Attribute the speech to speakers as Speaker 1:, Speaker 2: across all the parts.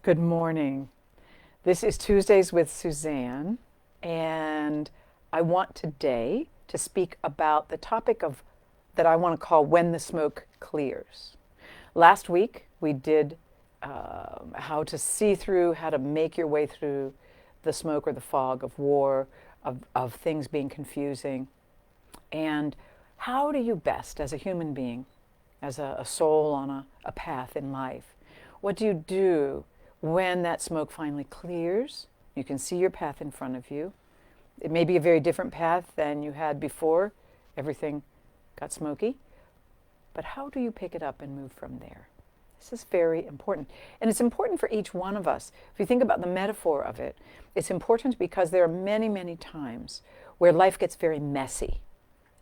Speaker 1: Good morning. This is Tuesdays with Suzanne, and I want today to speak about the topic of that I want to call when the smoke clears. Last week we did how to see through, how to make your way through the smoke or the fog of war, of things being confusing, and how do you best as a human being, as a soul on a path in life, what do you do when that smoke finally clears? You can see your path in front of you. It may be a very different path than you had before everything got smoky, but how do you pick it up and move from there? This is very important. And it's important for each one of us. If you think about the metaphor of it, it's important because there are many, many times where life gets very messy.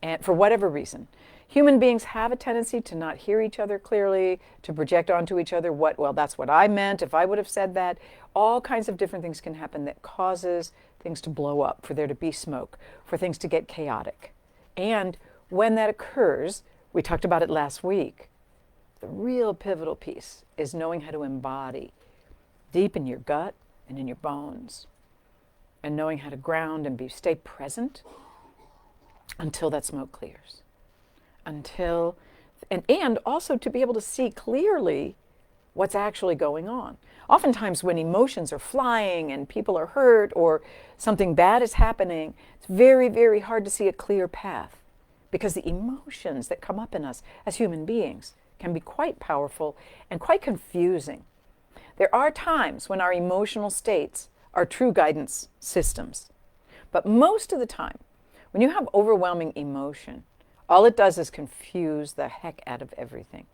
Speaker 1: And for whatever reason, human beings have a tendency to not hear each other clearly, to project onto each other well, that's what I meant, if I would have said that. All kinds of different things can happen that causes things to blow up, for there to be smoke, for things to get chaotic. And when that occurs, we talked about it last week, the real pivotal piece is knowing how to embody deep in your gut and in your bones, and knowing how to ground and stay present until that smoke clears. And also to be able to see clearly what's actually going on. Oftentimes when emotions are flying and people are hurt or something bad is happening, it's very, very hard to see a clear path, because the emotions that come up in us as human beings can be quite powerful and quite confusing. There are times when our emotional states are true guidance systems, but most of the time, when you have overwhelming emotion, all it does is confuse the heck out of everything.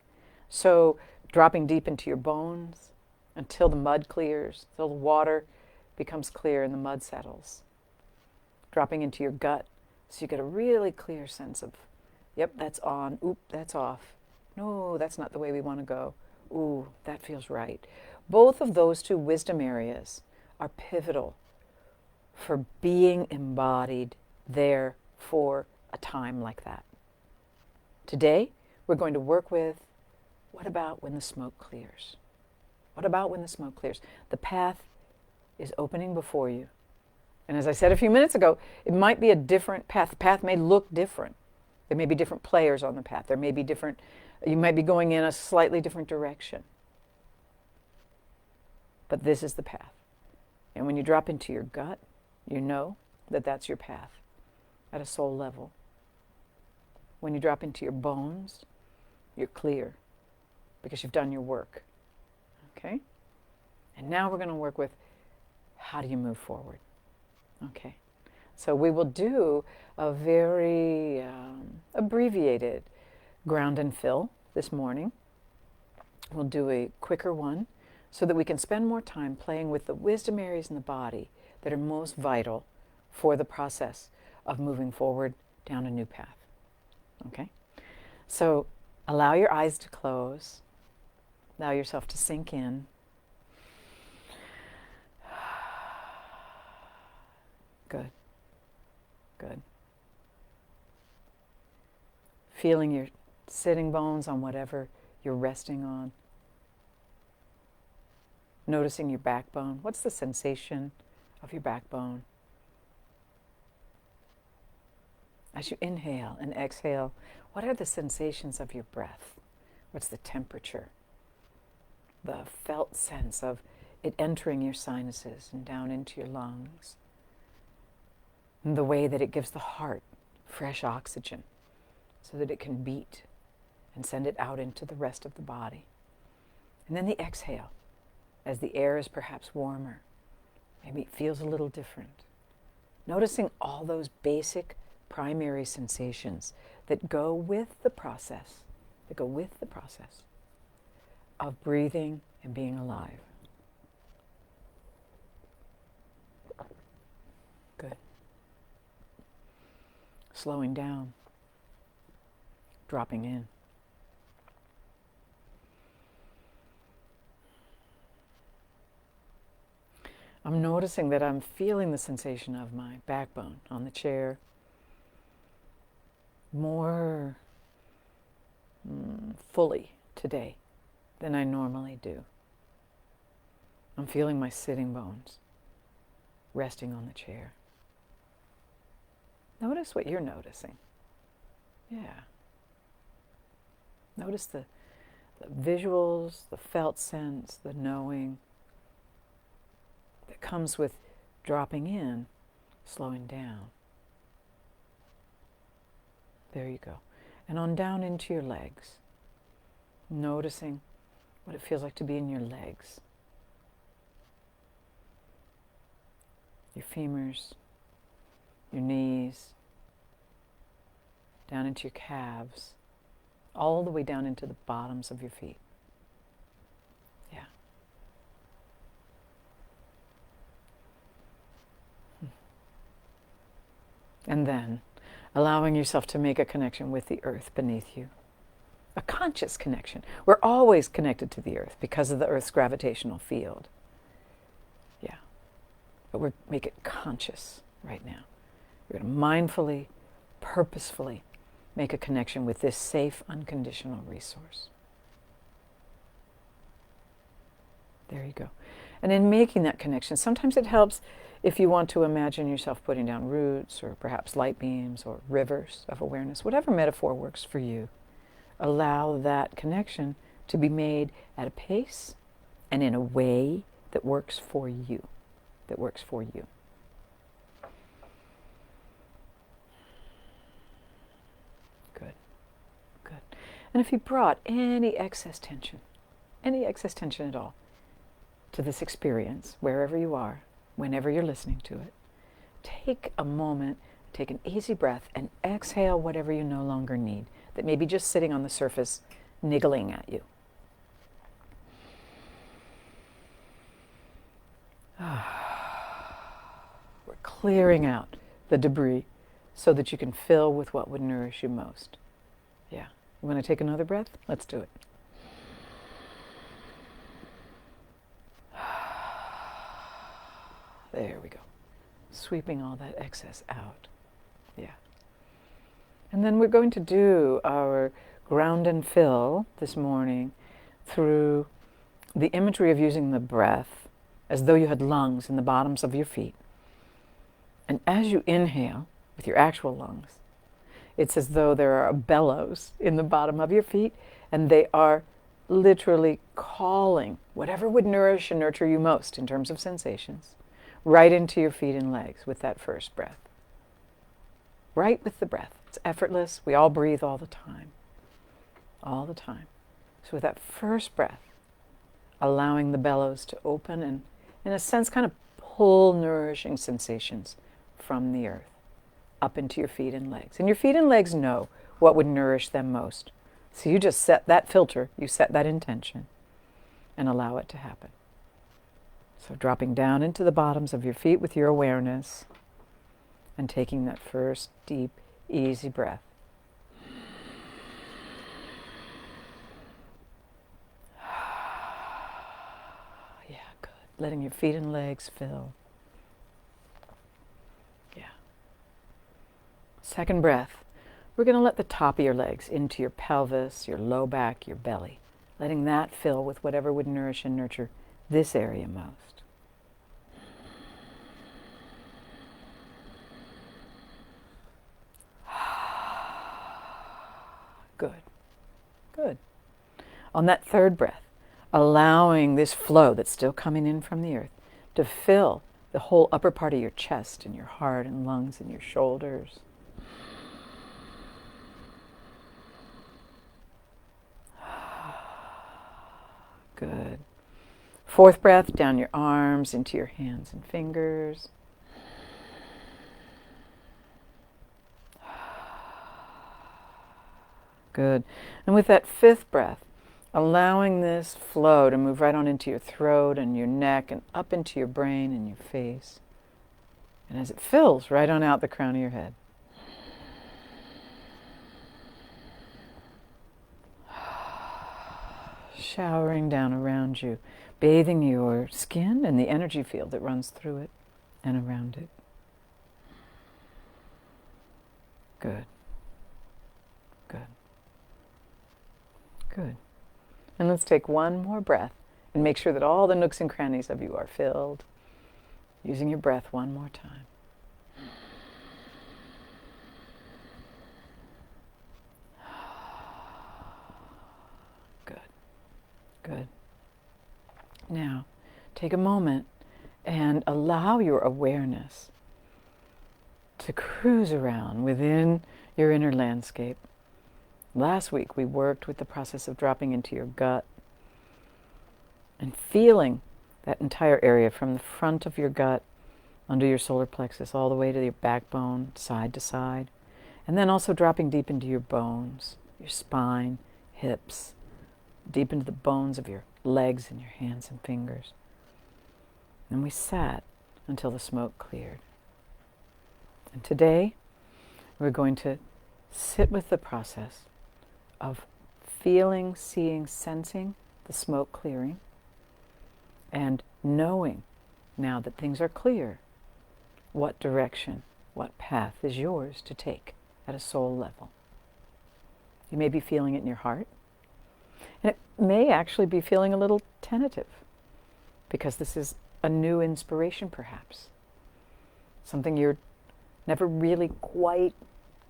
Speaker 1: So dropping deep into your bones until the mud clears, until the water becomes clear and the mud settles. Dropping into your gut so you get a really clear sense of, yep, that's on, oop, that's off. No, that's not the way we want to go. Ooh, that feels right. Both of those two wisdom areas are pivotal for being embodied there for a time like that. Today, we're going to work with, what about when the smoke clears? What about when the smoke clears? The path is opening before you. And as I said a few minutes ago, it might be a different path. The path may look different. There may be different players on the path. There may be different, you might be going in a slightly different direction. But this is the path. And when you drop into your gut, you know that that's your path at a soul level. When you drop into your bones, you're clear because you've done your work. Okay? And now we're going to work with, how do you move forward? Okay. So we will do a very abbreviated ground and fill this morning. We'll do a quicker one so that we can spend more time playing with the wisdom areas in the body that are most vital for the process of moving forward down a new path. Okay? So allow your eyes to close. Allow yourself to sink in. Good. Good. Feeling your sitting bones on whatever you're resting on. Noticing your backbone. What's the sensation of your backbone? As you inhale and exhale, what are the sensations of your breath? What's the temperature? The felt sense of it entering your sinuses and down into your lungs. And the way that it gives the heart fresh oxygen so that it can beat and send it out into the rest of the body. And then the exhale, as the air is perhaps warmer. Maybe it feels a little different. Noticing all those basic primary sensations that go with the process, of breathing and being alive. Good. Slowing down, dropping in. I'm noticing that I'm feeling the sensation of my backbone on the chair more fully today than I normally do. I'm feeling my sitting bones resting on the chair. Notice what you're noticing. Yeah. Notice the visuals, the felt sense, the knowing that comes with dropping in, slowing down. There you go. And on down into your legs, noticing what it feels like to be in your legs. Your femurs, your knees, down into your calves, all the way down into the bottoms of your feet. Yeah. And then allowing yourself to make a connection with the earth beneath you. A conscious connection. We're always connected to the earth because of the earth's gravitational field. Yeah. But we make it conscious right now. We're going to mindfully, purposefully make a connection with this safe, unconditional resource. There you go. And in making that connection, sometimes it helps if you want to imagine yourself putting down roots or perhaps light beams or rivers of awareness, whatever metaphor works for you. Allow that connection to be made at a pace and in a way that works for you, that works for you. Good, good. And if you brought any excess tension at all to this experience, wherever you are, whenever you're listening to it, take a moment, take an easy breath, and exhale whatever you no longer need, that may be just sitting on the surface, niggling at you. We're clearing out the debris so that you can fill with what would nourish you most. Yeah. You want to take another breath? Let's do it. There we go. Sweeping all that excess out. Yeah. And then we're going to do our ground and fill this morning through the imagery of using the breath as though you had lungs in the bottoms of your feet. And as you inhale with your actual lungs, it's as though there are bellows in the bottom of your feet, and they are literally calling whatever would nourish and nurture you most in terms of sensations right into your feet and legs with that first breath. Right with the breath. It's effortless. We all breathe all the time. All the time. So with that first breath, allowing the bellows to open and, in a sense, kind of pull nourishing sensations from the earth up into your feet and legs. And your feet and legs know what would nourish them most. So you just set that filter, you set that intention, and allow it to happen. So dropping down into the bottoms of your feet with your awareness and taking that first deep, easy breath. Yeah, good. Letting your feet and legs fill. Yeah. Second breath. We're going to let the top of your legs into your pelvis, your low back, your belly. Letting that fill with whatever would nourish and nurture this area most. Good. Good. On that third breath, allowing this flow that's still coming in from the earth to fill the whole upper part of your chest and your heart and lungs and your shoulders. Good. Fourth breath, down your arms into your hands and fingers. Good. And with that fifth breath, allowing this flow to move right on into your throat and your neck and up into your brain and your face. And as it fills right on out the crown of your head. Showering down around you, bathing your skin and the energy field that runs through it and around it. Good. Good. Good. And let's take one more breath And make sure that all the nooks and crannies of you are filled. Using your breath one more time. Good. Good. Now, take a moment and allow your awareness to cruise around within your inner landscape. Last week we worked with the process of dropping into your gut and feeling that entire area from the front of your gut, under your solar plexus, all the way to your backbone, side to side. And then also dropping deep into your bones, your spine, hips, deep into the bones of your legs and your hands and fingers. And we sat until the smoke cleared. And today, we're going to sit with the process of feeling, seeing, sensing the smoke clearing, and knowing now that things are clear, what direction, what path is yours to take at a soul level. You may be feeling it in your heart, and it may actually be feeling a little tentative, because this is a new inspiration perhaps, something you're never really quite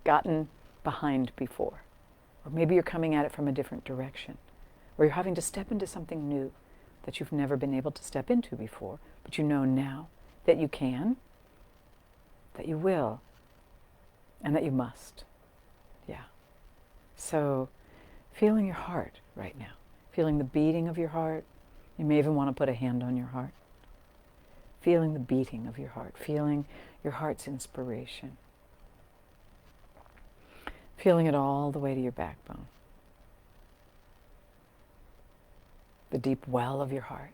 Speaker 1: gotten behind before. Or maybe you're coming at it from a different direction, or you're having to step into something new that you've never been able to step into before, but you know now that you can, that you will, and that you must. Yeah. So, feeling your heart right now, feeling the beating of your heart. You may even want to put a hand on your heart. Feeling the beating of your heart, feeling your heart's inspiration. Feeling it all the way to your backbone. The deep well of your heart.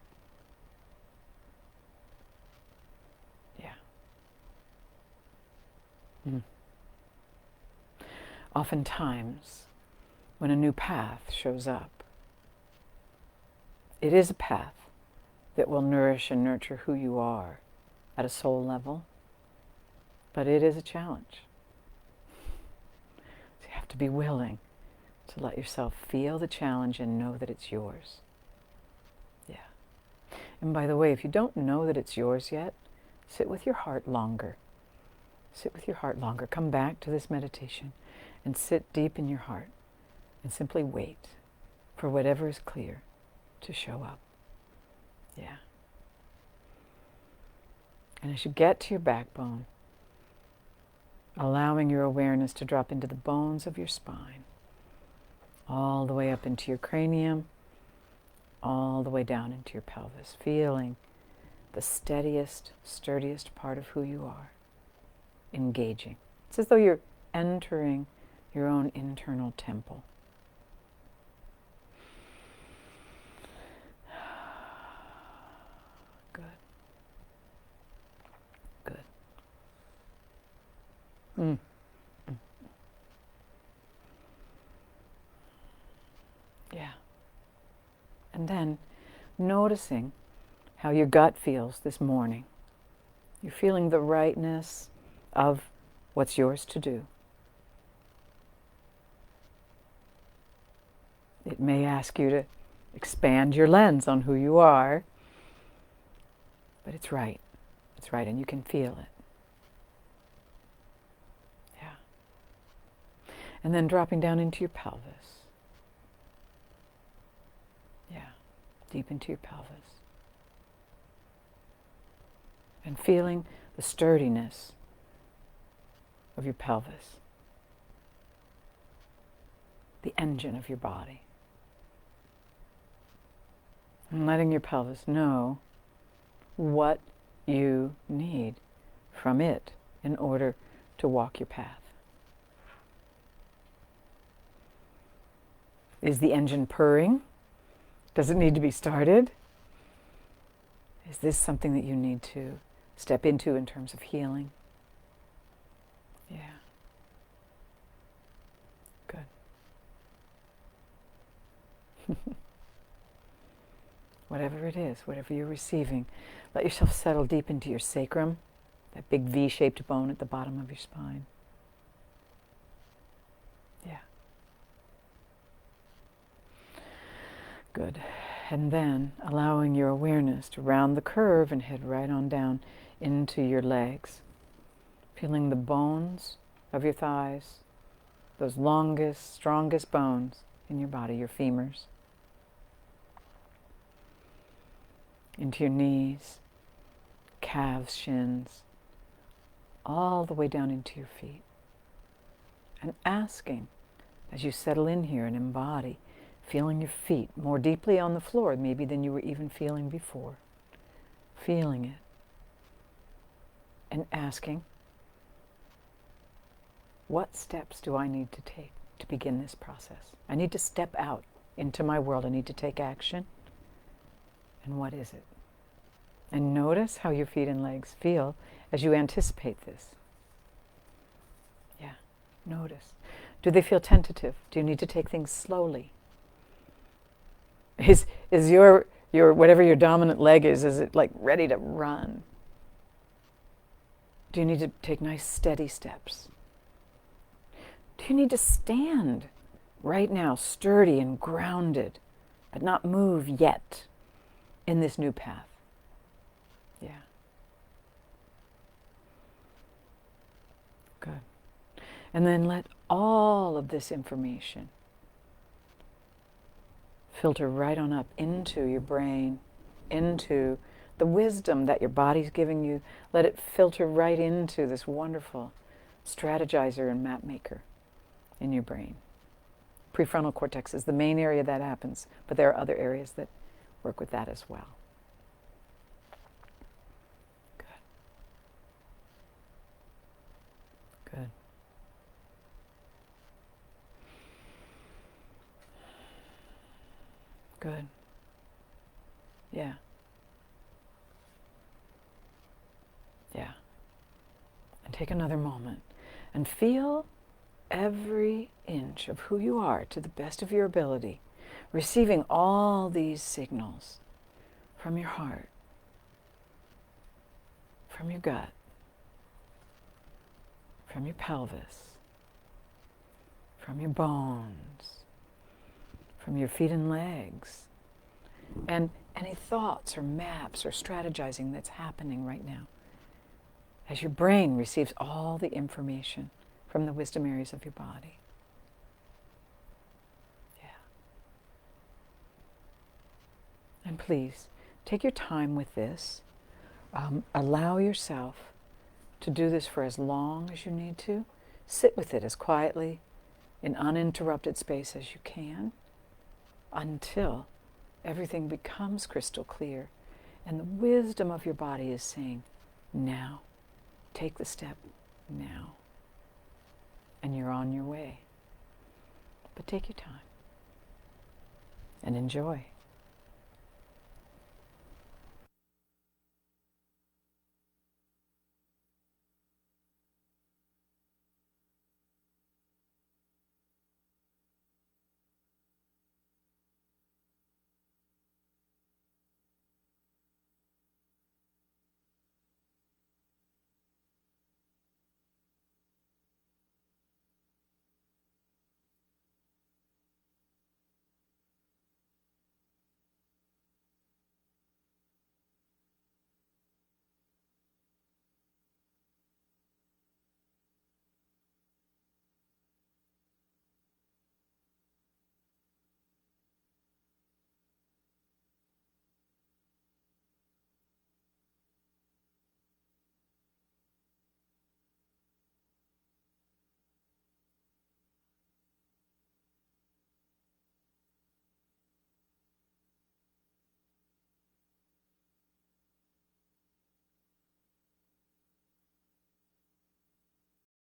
Speaker 1: Yeah. Oftentimes, when a new path shows up, it is a path that will nourish and nurture who you are at a soul level, but it is a challenge. So you have to be willing to let yourself feel the challenge and know that it's yours. Yeah. And by the way, if you don't know that it's yours yet, sit with your heart longer. Sit with your heart longer. Come back to this meditation and sit deep in your heart and simply wait for whatever is clear to show up. Yeah. And as you get to your backbone, allowing your awareness to drop into the bones of your spine, all the way up into your cranium, all the way down into your pelvis, feeling the steadiest, sturdiest part of who you are, engaging. It's as though you're entering your own internal temple. Good. Good. Yeah. And then noticing how your gut feels this morning. You're feeling the rightness of what's yours to do. It may ask you to expand your lens on who you are, but it's right. It's right, and you can feel it. Yeah. And then dropping down into your pelvis. Yeah, deep into your pelvis. And feeling the sturdiness of your pelvis, the engine of your body. And letting your pelvis know what you need from it in order to walk your path. Is the engine purring? Does it need to be started? Is this something that you need to step into in terms of healing? Yeah. Good. Whatever it is, whatever you're receiving, let yourself settle deep into your sacrum, that big V-shaped bone at the bottom of your spine. Yeah. Good. And then allowing your awareness to round the curve and head right on down into your legs. Feeling the bones of your thighs, those longest, strongest bones in your body, your femurs. Into your knees, calves, shins, all the way down into your feet. And asking, as you settle in here and embody, feeling your feet more deeply on the floor maybe than you were even feeling before. Feeling it. And asking, what steps do I need to take to begin this process? I need to step out into my world. I need to take action. And what is it? And notice how your feet and legs feel as you anticipate this. Yeah, notice. Do they feel tentative? Do you need to take things slowly? Is your whatever your dominant leg is it like ready to run? Do you need to take nice steady steps? Do you need to stand right now, sturdy and grounded, but not move yet in this new path? Yeah. Good. And then let all of this information filter right on up into your brain, into the wisdom that your body's giving you. Let it filter right into this wonderful strategizer and map maker in your brain. Prefrontal cortex is the main area that happens, but there are other areas that work with that as well. Good. Good. Good. Yeah. Yeah. And take another moment and feel every inch of who you are to the best of your ability, receiving all these signals from your heart, from your gut, from your pelvis, from your bones, from your feet and legs, and any thoughts or maps or strategizing that's happening right now as your brain receives all the information from the wisdom areas of your body. Yeah. And please, take your time with this. Allow yourself to do this for as long as you need to. Sit with it as quietly, in uninterrupted space as you can, until everything becomes crystal clear and the wisdom of your body is saying, now, take the step now. And you're on your way. But take your time and enjoy.